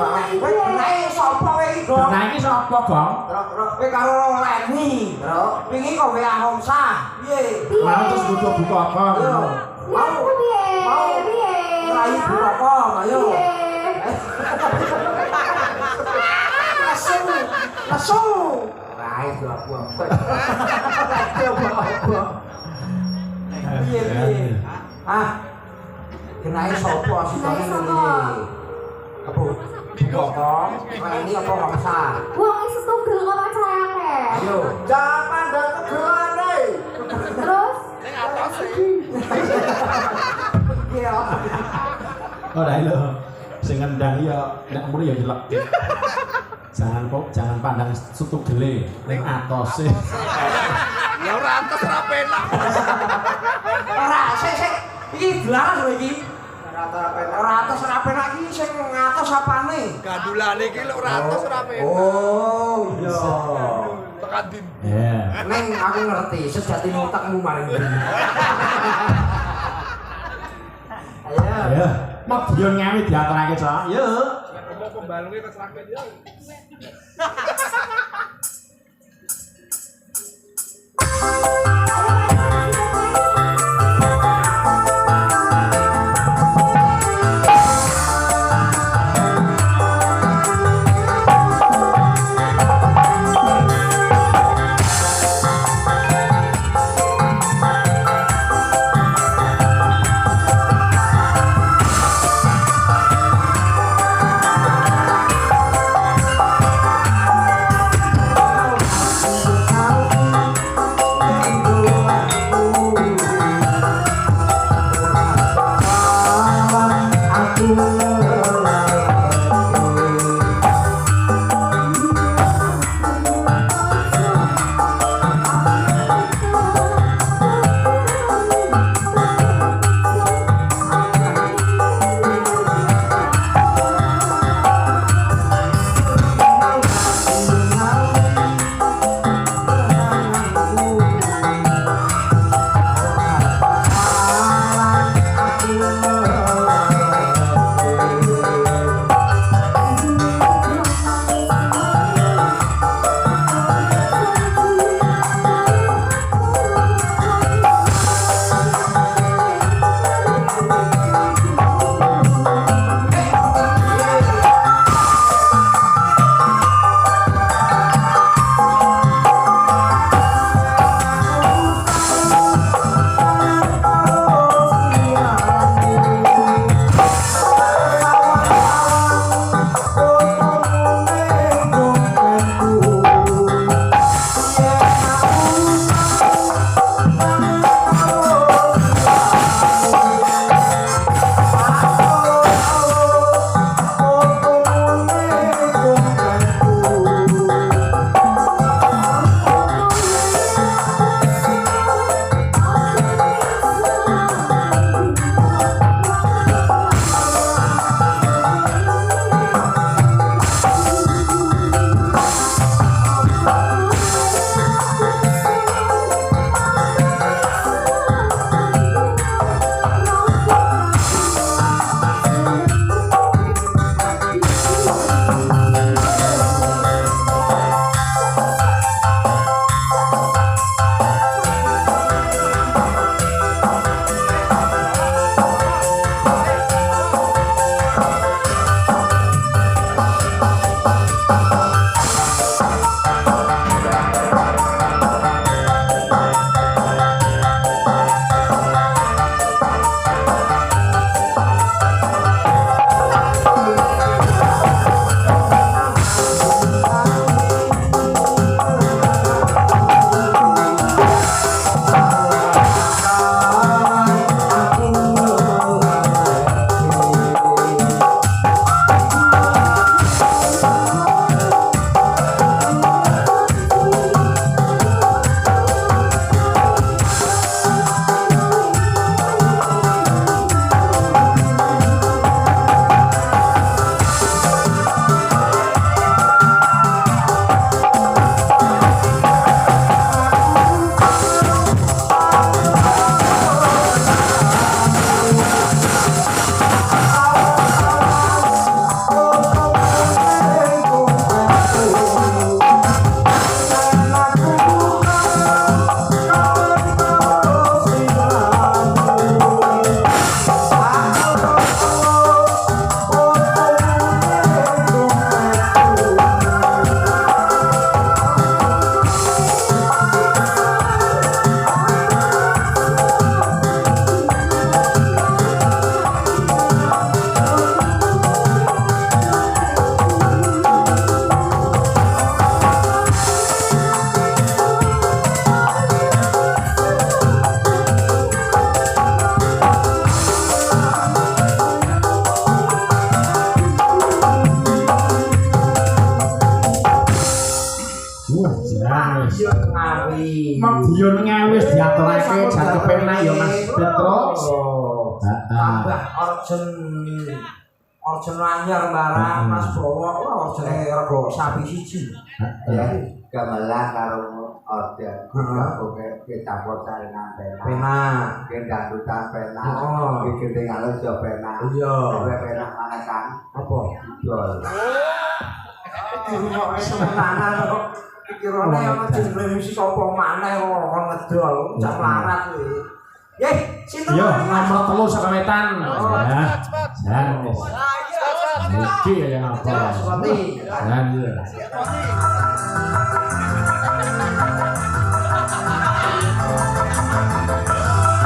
Kowe naik sapa kowe iki, Gong? Nah iki sapa, Gong? Kowe karo Leni, Bro. Wingi kok WA Homsa. Piye? Lah terus buka apa? Yo. Mau piye? Rai buka apa? Ayo. Langsung. Rai buka apa? Piye? Ah. Kenae sapa asine ngene? Apa? Bokong, ini apa Homsa? Wong iki setugel kok pacarane. Ayo, jangan dan kegelane. Terus Ning atas iki. Iya. Oh dah lho. Sing ngendang ya nek muni ya jelek. Jangan pandang setugele ning atose. Ya ora antes ora penak. Ora, sik. Iki blas lho iki. Ora atas ora penak iki sing ngatos apane? Gandulane iki lho ora antes ora penak. Oh, iya. Tekan din. Ya. Neng aku ngerti, sejatine otakmu maring ndi. Ayo. Ya. Mau dion ngawi diaturake, Cok. Yo. Mau pembalunge wis raket ya. Kau Ngawi. Madiun ngawis diaturake jan kepenak ya Mas Petro. Tambah orjen anyar barang Mas Bowo. Orjene rego sapi siji. gamelan karo order oke campur saringan Penak. dangdutan penak Oh. iki tinggal yo penak Iya. penak mana kan Apa? dol Dirungokke semenanan kok. Pikirane ana jenenge musik apa maneh kok ngedol. Jam larat kuwi. Yeh, sinten Yo, wae, Mas? nomor 3 sak wetan. Ya. Dan iki ya apa? Seperti Dan iya.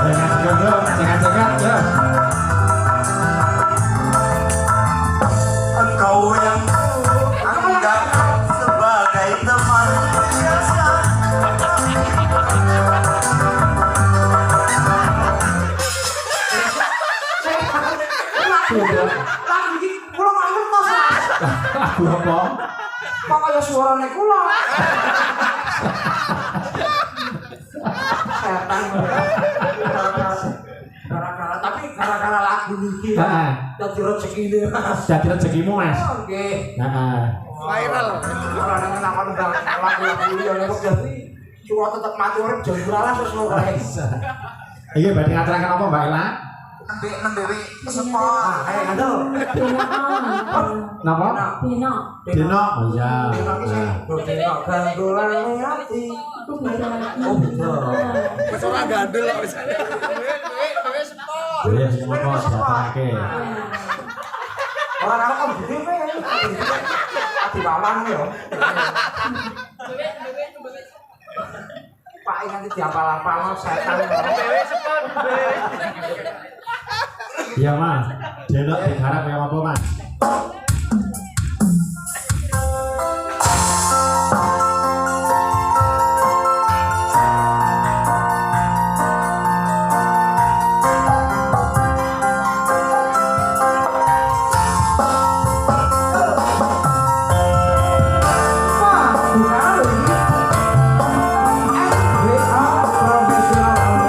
Jangan ya. engkau yang anggap sebagai teman biasa lagu iki kula gak ngertos. Lagu apa? Kok kaya suarane kula. Setan. Gara-gara lagu niki Heeh. dadi rezekine Mas. Jadi rezekimu, Mas. Nggih. Heeh. Viral. Ora nang lakon lagu-lagu liya nek dadi cuma tetep mati urip jam lalas wis ngono kae. Iki badhe ngaturaken apa, Mbak Ela? nembe sepot Ayo ngandel. Napa? Dino. Dino. Oh iya. Dino ki sing dino ganggulan ati. Itu beda lagi. Oh, beda. Wis ora gandel kok wis. Dewe sepot. Iya, semua kok diaturake. Ora karo kok gede kowe. Ati wawan yo. Pak nanti diapal-apal setan. Dewe sepot. Iya, Mas. Dino digarap kaya apa, Mas? Profesional.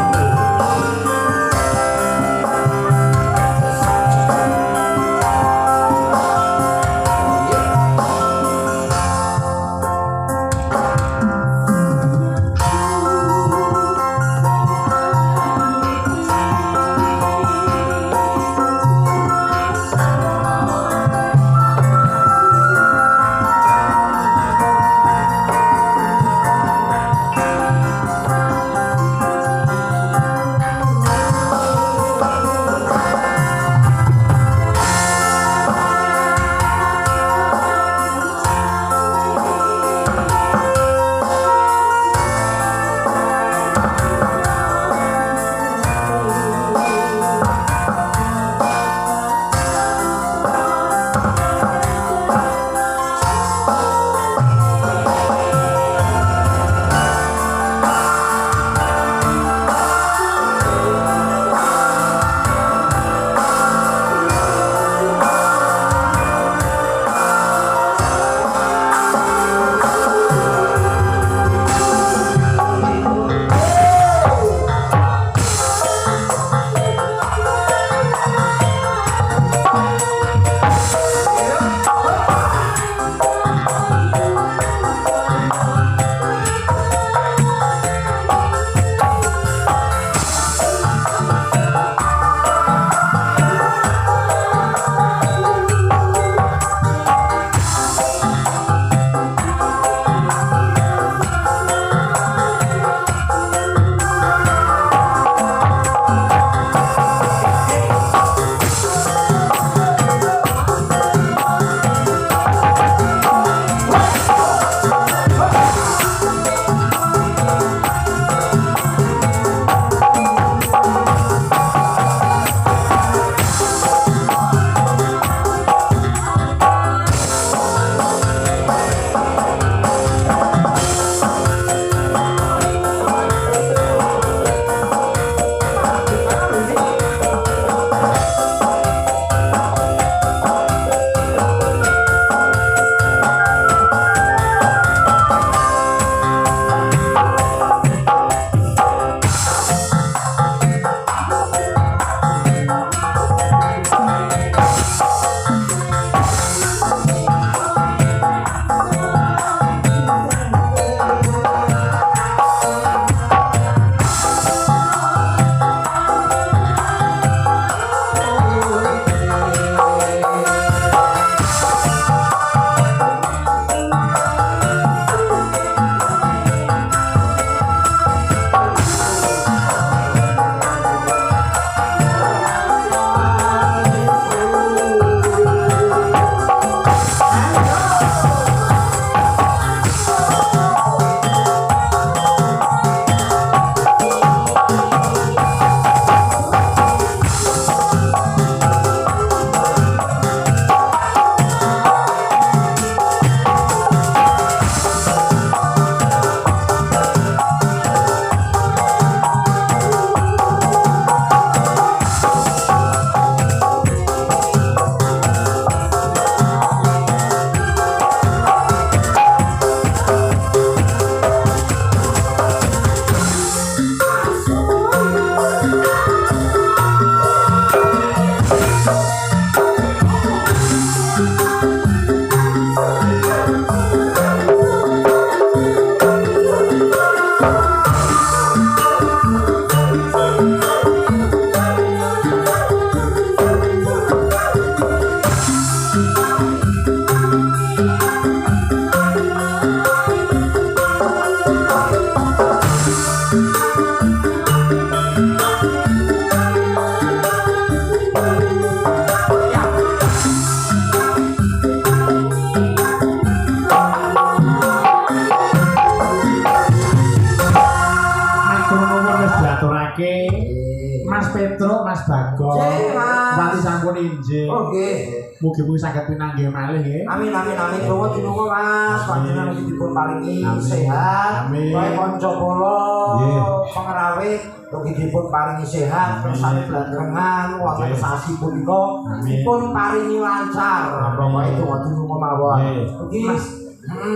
sampun injil. Oh nggih. Mugi-mugi saged pinanggih malih nggih. Amin amin amin. Donga dinunga Mas, panjenengan iki dipun paringi Amin. sehat. Amin. Kaya kanca kula Nggih. pengerawit mugi dipun paringi sehat, kersane blandrengan wonten Nggih. sasi punika Amin. dipun paringi lancar. Pokoke donga dinunga mawon. Nggih. Mugi Mas.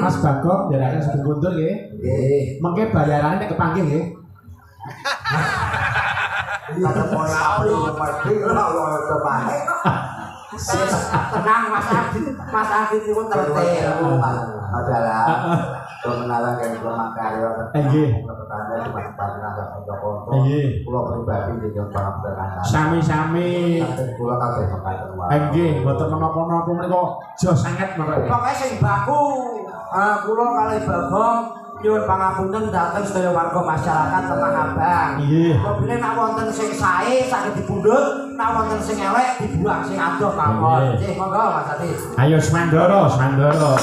Mas Bagong ndherekaken saking kuntur nggih. Nggih. Mengke bayarane nek kepanggih nggih. Kata pola apri mati ora kepahe. Tenang Mas Adit niku tertel. adalah kemenalan yang belum karya nggih. pertanda cuma panjenengan agak Joko Nggih. kula pribadi dengan para pendengar Sami-sami. kula kabeh mekaten wae Nggih, mboten menapa-napa menika jos sanget menika. Pokoke sing baku kula kalih Bagong nyuwun pangapunten dhateng sedaya warga masyarakat Tanah Abang. Nggih. Apabila nek wonten sing sae saged dipundhut, nek wonten sing elek dibuang sing adoh mawon. Nggih. Nggih, monggo Mas Adit. Ayo semandoro, semandoro.